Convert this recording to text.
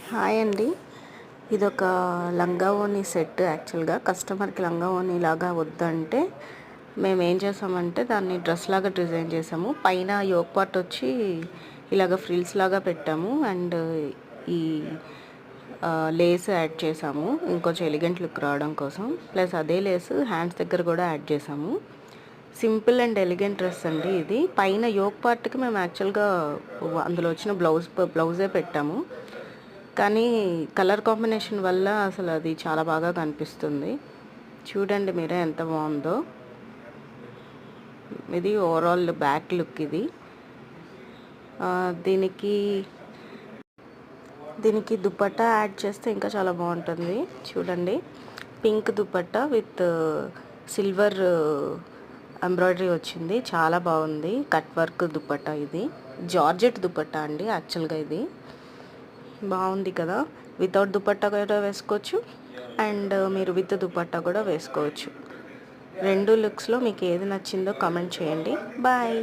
Hi అండి. ఇదొక లంగా ఓణి సెట్. యాక్చువల్గా కస్టమర్కి లంగా ఓణి లాగా వద్దంటే మేము ఏం చేసామంటే దాన్ని డ్రెస్ లాగా డిజైన్ చేసాము. పైన యోక్ పార్ట్ వచ్చి ఇలాగ ఫ్రిల్స్ లాగా పెట్టాము. అండ్ ఈ లేస్ యాడ్ చేసాము ఇంకొంచెం ఎలిగెంట్ లుక్ రావడం కోసం. ప్లస్ అదే లేస్ హ్యాండ్స్ దగ్గర కూడా యాడ్ చేసాము. సింపుల్ అండ్ ఎలిగెంట్ డ్రెస్ అండి ఇది. పైన యోక్ పార్ట్కి మేము యాక్చువల్గా అందులో వచ్చిన బ్లౌజే పెట్టాము. కానీ కలర్ కాంబినేషన్ వల్ల అసలు అది చాలా బాగా కనిపిస్తుంది. చూడండి మీరే ఎంత బాగుందో. ఇది ఓవరాల్ బ్యాక్ లుక్ ఇది. దీనికి దీనికి దుపట్టా యాడ్ చేస్తే ఇంకా చాలా బాగుంటుంది. చూడండి, pink dupatta with silver embroidery వచ్చింది. చాలా బాగుంది. Cut work dupatta. ఇది జార్జెట్ దుపట్టా అండి యాక్చువల్గా. ఇది బాగుంది కదా. వితౌట్ దుపట్టా కూడా వేసుకోవచ్చు అండ్ మీరు విత్ దుపట్టా కూడా వేసుకోవచ్చు. రెండు లుక్స్లో మీకు ఏది నచ్చిందో కామెంట్ చేయండి. బాయ్.